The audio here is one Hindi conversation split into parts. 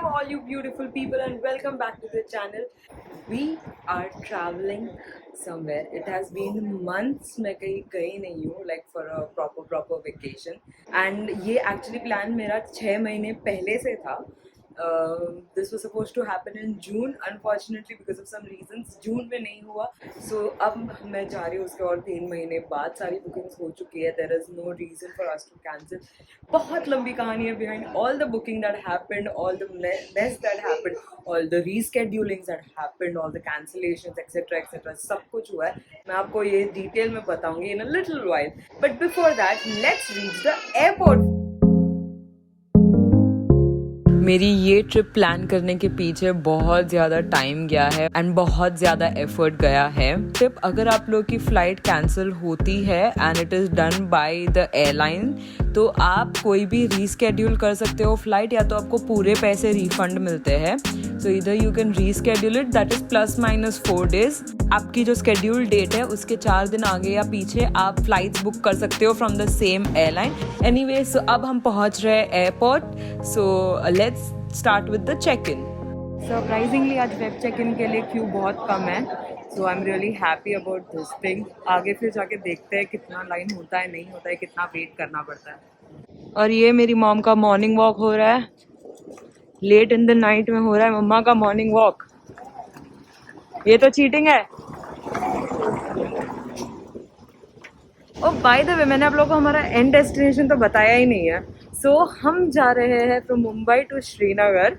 all you beautiful people and welcome back to the channel. We are traveling somewhere. It has been months मैं कहीं गई नहीं हूँ like for a proper vacation and ये actually plan मेरा 6 महीने पहले से था. This was supposed to happen in June. Unfortunately, because of some reasons, June में नहीं हुआ. So अब मैं जा रही हूँ उसके और 3 महीने बाद. सारी bookings हो चुकी है. There is no reason for us to cancel. बहुत लंबी कहानी है behind all the booking that happened, all the mess that happened, all the reschedulings that happened, all the cancellations, etc. सब कुछ हुआ है. मैं आपको ये detail में बताऊंगी in a little while. But before that, let's reach the airport. मेरी ये ट्रिप प्लान करने के पीछे बहुत ज़्यादा टाइम गया है एंड बहुत ज़्यादा एफर्ट गया है. ट्रिप अगर आप लोग की फ़्लाइट कैंसिल होती है and it is done by the airline तो आप कोई भी रीस्केड्यूल कर सकते हो फ़्लाइट या तो आपको पूरे पैसे रिफंड मिलते हैं. सो इधर you can reschedule it that is +- 4 days. आपकी जो स्केड्यूल डेट है उसके 4 दिन आगे या पीछे आप फ़्लाइट्स बुक कर सकते हो from the same airline. Anyway so अब हम पहुंच रहे हैं airport. So let's start with the check in. Surprisingly आज वेब चेक इन के लिए क्यू बहुत कम है. So I am really happy about this thing. आगे फिर जाके देखते हैं कितना लाइन होता है, नहीं होता है, कितना वेट करना पड़ता है. और ये मेरी मॉम का मॉर्निंग वॉक हो रहा है. लेट इन द नाइट में हो रहा है मम्मा का मॉर्निंग वॉक. ये तो चीटिंग है. और बाय द वे मैंने आप लोगों को हमारा एंड डेस्टिनेशन तो बताया ही नहीं है. सो हम जा रहे हैं from Mumbai to Srinagar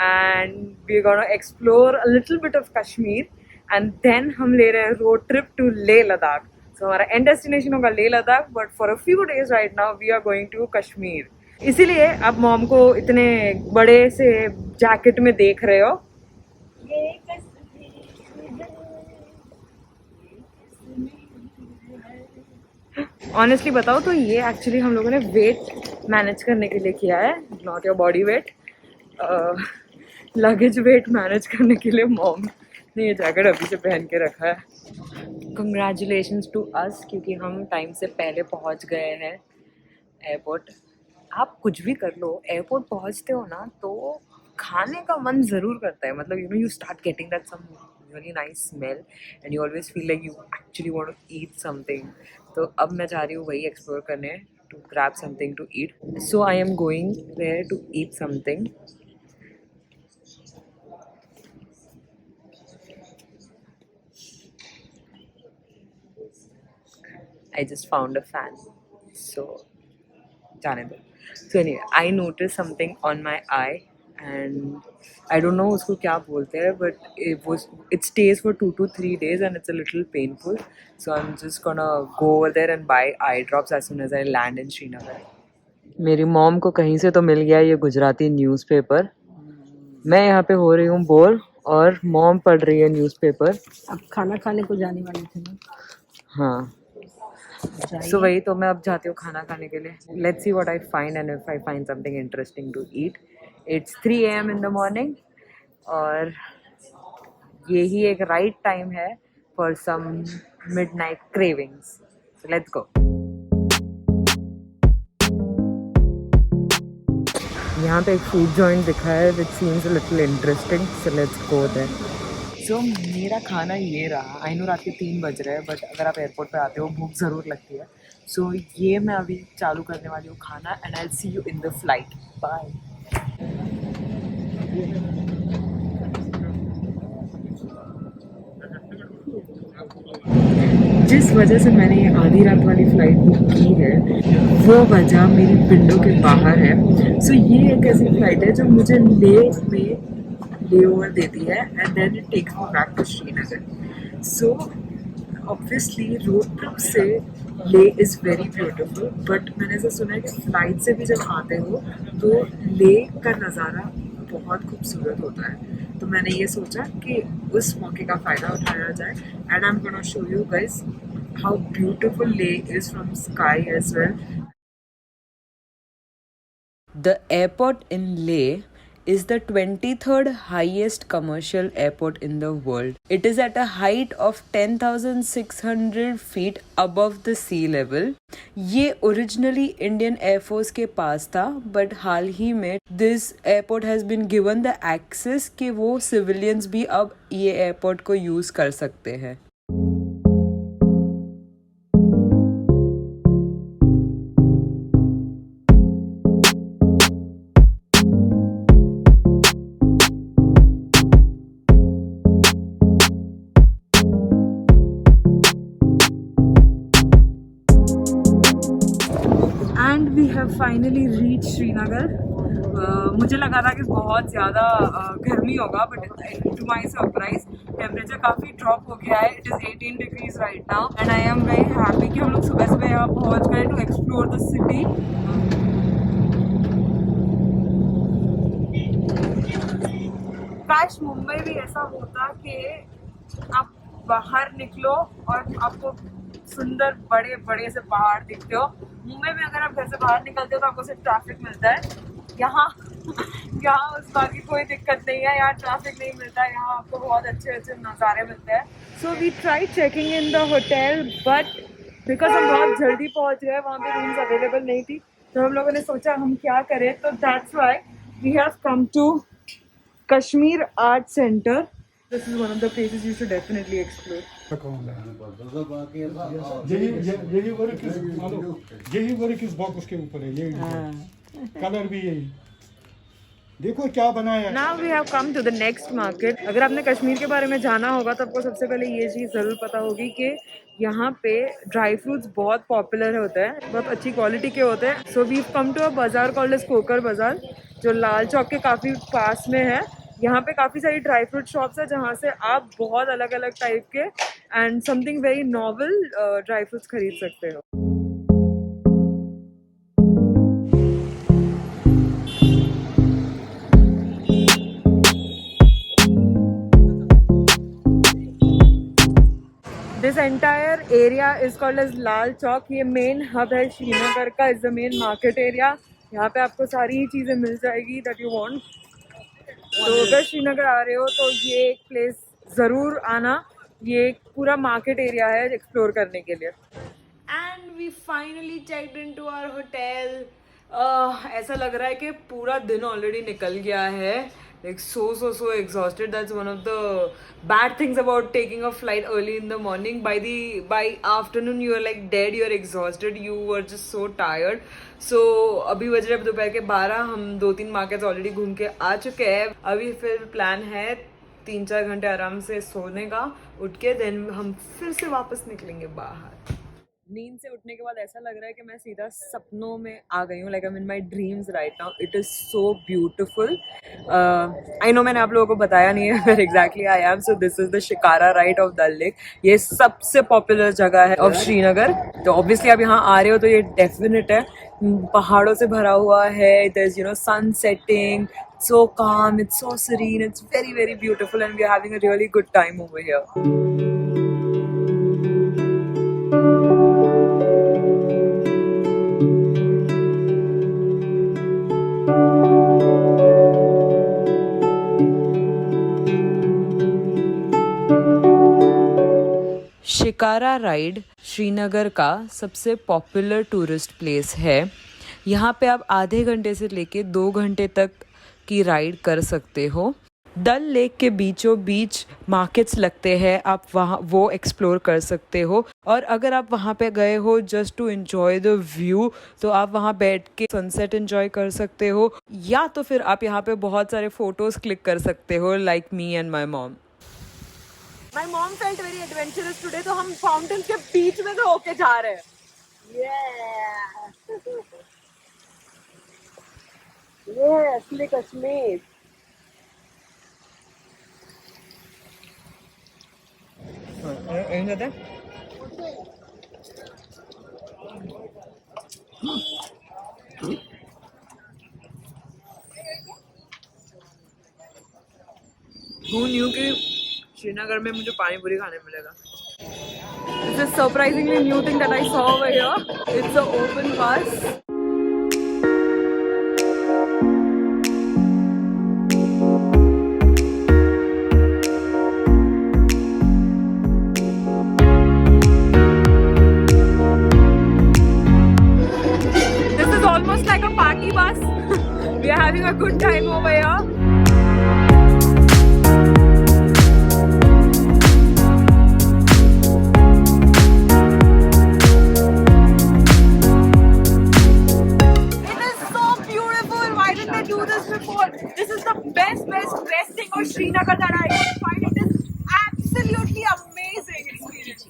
and we gonna explore a little bit of Kashmir and then हम ले रहे हैं road trip to Leh Ladakh. So हमारा एंड डेस्टिनेशन होगा Leh Ladakh but for a few days right now we are going to Kashmir. इसीलिए आप मॉम को इतने बड़े से जैकेट में देख रहे हो. ऑनेस्टली बताओ तो ये एक्चुअली हम लोगों ने वेट मैनेज करने के लिए किया है, not your body weight. Luggage weight manage करने के लिए मॉम ने ये जैकेट अभी से पहन के रखा है. कंग्रेचुलेशंस टू अस क्योंकि हम टाइम से पहले पहुंच गए हैं एयरपोर्ट. आप कुछ भी कर लो, एयरपोर्ट पहुंचते हो ना तो खाने का मन ज़रूर करता है. मतलब you start getting that some really nice smell and you always feel like you actually want to eat something. तो अब मैं जा रही हूँ वही एक्सप्लोर करने to grab something to eat. So I am going there to eat something. I just found a fan. So जाने दो. So anyway, I noticed something on my eye and I don't know उसको क्या बोलते हैं but it stays for 2 to 3 days and it's a little painful. So I'm just gonna go over there and buy eye drops as soon as I land in Srinagar. मेरी मॉम को कहीं से तो मिल गया ये गुजराती न्यूज़पेपर. मैं यहाँ पे हो रही हूँ बोर और मॉम पढ़ रही है न्यूज़पेपर. अब खाना खाने को जाने वाले थे ना. हाँ सो वही तो मैं अब जाती हूँ खाना खाने के लिए. Let's see what I find and if I find something interesting to eat. It's 3 AM in the morning और यही एक राइट टाइम है for some midnight cravings. So let's go. यहाँ पे एक फूड जॉइंट दिखा है which seems a little interesting. So let's go there. So मेरा खाना ये रहा. आई नो रात के 3 बज रहे हैं बट अगर आप एयरपोर्ट पे आते हो भूख ज़रूर लगती है. सो ये मैं अभी चालू करने वाली हूँ खाना and I will see you in the flight. Bye. जिस वजह से मैंने ये आधी रात वाली फ़्लाइट बुक की है वो वजह मेरी विंडो के बाहर है. सो ये एक ऐसी फ़्लाइट है जो मुझे लेह में ले ओवर देती है and then it takes me back to Srinagar. So obviously road trip से Leh is very beautiful but मैंने ऐसा सुना है कि फ़्लाइट से भी जब आते हो तो ले का नज़ारा बहुत खूबसूरत होता है. तो मैंने ये सोचा कि उस मौके का फ़ायदा उठाया जाए and I am gonna show you guys how beautiful Leh is from sky as well. The airport in Leh is the 23rd highest commercial airport in the world. It is at a height of 10,600 feet above the sea level. ये originally Indian Air Force के पास था, but हाल ही में this airport has been given the access कि वो civilians भी अब ये airport को use कर सकते हैं. And we have finally reach Srinagar. मुझे लगा था कि बहुत ज़्यादा गर्मी होगा, but to my surprise temperature काफ़ी ड्रॉप हो गया है. It is 18 degrees right now and I am very happy कि हम लोग सुबह सुबह यहाँ पहुँच गए टू एक्सप्लोर द सिटी. काश मुंबई भी ऐसा होता कि आप बाहर निकलो और आपको सुंदर बड़े बड़े से पहाड़ दिखते हो. मुंबई में अगर आप घर से बाहर निकलते हो तो आपको सिर्फ ट्रैफिक मिलता है. यहाँ उस बात की कोई दिक्कत नहीं है. यहाँ ट्रैफिक नहीं मिलता है. यहाँ आपको बहुत अच्छे अच्छे नज़ारे मिलते हैं. So we try checking in the hotel, but because हम बहुत जल्दी पहुँच गए, वहाँ पे रूम्स अवेलेबल नहीं थी, तो हम लोगों ने सोचा हम क्या करें. तो that's why we have come to Kashmir art centre. This is one of the places you should definitely explore. यही वर्क इस बॉक्स के ऊपर है. यही कलर भी यही. देखो क्या बनाया है. Now we have come to the next market. अगर आपने कश्मीर के बारे में जाना होगा तो आपको सबसे पहले ये चीज़ ज़रूर पता होगी कि यहाँ पे ड्राई फ्रूट्स बहुत पॉपुलर होते हैं, बहुत अच्छी क्वालिटी के होते हैं. So we come to a बाज़ार कॉल्ड एज कोकर बाज़ार, जो लाल चौक के काफ़ी पास में है. यहाँ पे काफ़ी सारी ड्राई फ्रूट शॉप्स है जहाँ से आप बहुत अलग अलग टाइप के and something very novel dry fruits खरीद सकते हो. This entire area is called as Lal Chowk. ये मेन हब है श्रीनगर का. Is the main market area. यहाँ पे आपको सारी चीज़ें मिल जाएगी दैट यू वांट. तो अगर श्रीनगर आ रहे हो तो ये एक प्लेस ज़रूर आना. ये एक पूरा मार्केट एरिया है एक्सप्लोर करने के लिए. And we finally checked in to our hotel. ऐसा लग रहा है कि पूरा दिन ऑलरेडी निकल गया है. Like so exhausted. That's one of the bad things about taking a flight early in the morning. By afternoon you are like dead, you are exhausted, you were just so tired. So अभी बज रहे दोपहर के 12. हम 2-3 मार्केट्स ऑलरेडी घूम के आ चुके हैं. अभी फिर प्लान है 3-4 घंटे आराम से सोने का, उठ के देन हम फिर से वापस निकलेंगे बाहर. नींद से उठने के बाद ऐसा लग रहा है कि मैं सीधा सपनों में आ गई हूँ. Like I am in my dreams right now. It is so beautiful. I know मैंने आप लोगों को बताया नहीं है where exactly I am. So this is the shikara ride of Dal Lake. ये सबसे पॉपुलर जगह है ऑफ श्रीनगर. तो ऑब्वियसली आप यहाँ आ रहे हो तो ये डेफिनेट है. पहाड़ों से भरा हुआ है. There is sun setting. So calm, it's so serene, it's very very beautiful and we are having a really good time over here. Shikara ride Srinagar का सबसे पॉपुलर टूरिस्ट प्लेस है. यहाँ पे आप आधे घंटे से लेके 2 घंटे तक की राइड कर सकते हो. डल लेक के बीचों बीच मार्केट्स लगते हैं. आप वहाँ वो एक्सप्लोर कर सकते हो. और अगर आप वहाँ पे गए हो just to enjoy the view तो आप वहाँ बैठ के सनसेट एंजॉय कर सकते हो, या तो फिर आप यहाँ पे बहुत सारे फोटोज क्लिक कर सकते हो like me and my mom. My mom felt very adventurous today. तो हम फाउंटेन के बीच में से होके जा रहे हैं. ये असली कश्मीर. Who knew कि श्रीनगर में मुझे पानी पूरी खाने मिलेगा. This is surprisingly new thing that I saw over here. It's an open bus. almost like a party bus. We are having a good time over here. This is the best thing of Srinagar that I could find. It is absolutely amazing experience.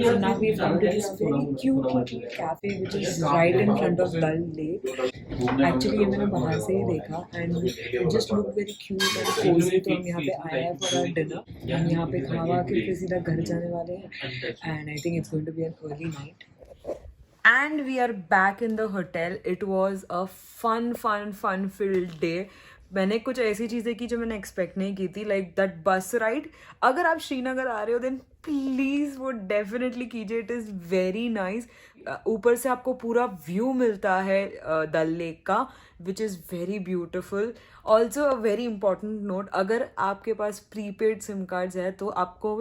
So now we've come to this very cute little cafe which is right in front of Dal Lake. Actually ये मैंने बाहर से ही देखा and it just looked very cute and cozy. तो हम यहाँ पे आए हैं for our dinner. हम यहाँ पे खावा के फिर सीधा घर जाने वाले हैं and I think it's going to be an early night. And we are back in the hotel. It was a fun filled day. मैंने कुछ ऐसी चीज़ें की जो मैंने एक्सपेक्ट नहीं की थी, लाइक दैट बस राइड. अगर आप श्रीनगर आ रहे हो देन प्लीज़ वो डेफिनेटली कीजिए. It is very nice. ऊपर से आपको पूरा व्यू मिलता है डल लेक का, which is very beautiful. Also a very important note, अगर आपके पास प्रीपेड सिम कार्ड्स है तो आपको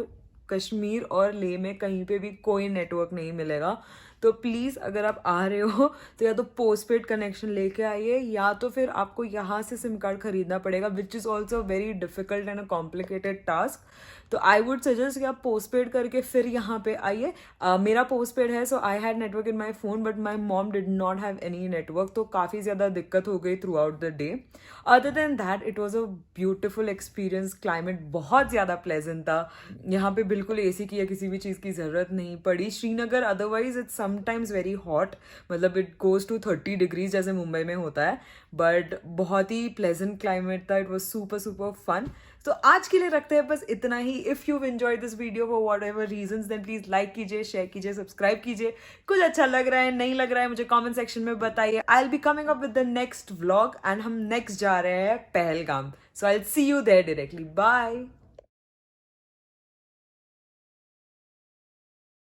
कश्मीर और लेह में कहीं पे भी कोई नेटवर्क नहीं मिलेगा. तो प्लीज़ अगर आप आ रहे हो तो या तो पोस्टपेड कनेक्शन लेके आइए या तो फिर आपको यहाँ से सिम कार्ड खरीदना पड़ेगा, which is also very difficult and a complicated task. तो आई वुड सजेस्ट कि आप पोस्टपेड करके फिर यहाँ पे आइए. मेरा पोस्टपेड है, so I had network in my phone but my mom did not have any network, तो काफ़ी ज़्यादा दिक्कत हो गई throughout the day. Other than that it was a beautiful experience. Climate बहुत ज़्यादा प्लेजेंट था. यहाँ पे बिल्कुल AC की या किसी भी चीज़ की ज़रूरत नहीं पड़ी. Srinagar otherwise it's sometimes very hot, मतलब इट गोज़ टू 30 डिग्रीज जैसे मुंबई में होता है, बट बहुत ही प्लेजेंट क्लाइमेट था. It was super fun. तो आज के लिए रखते हैं बस इतना ही. If you enjoy this video for whatever reasons then please like कीजिए, शेयर कीजिए, सब्सक्राइब कीजिए. कुछ अच्छा लग रहा है, नहीं लग रहा है, मुझे कमेंट सेक्शन में बताइए. I will be coming up with the next vlog and हम नेक्स्ट जा रहे हैं Pahalgam. So I will see you there directly. Bye.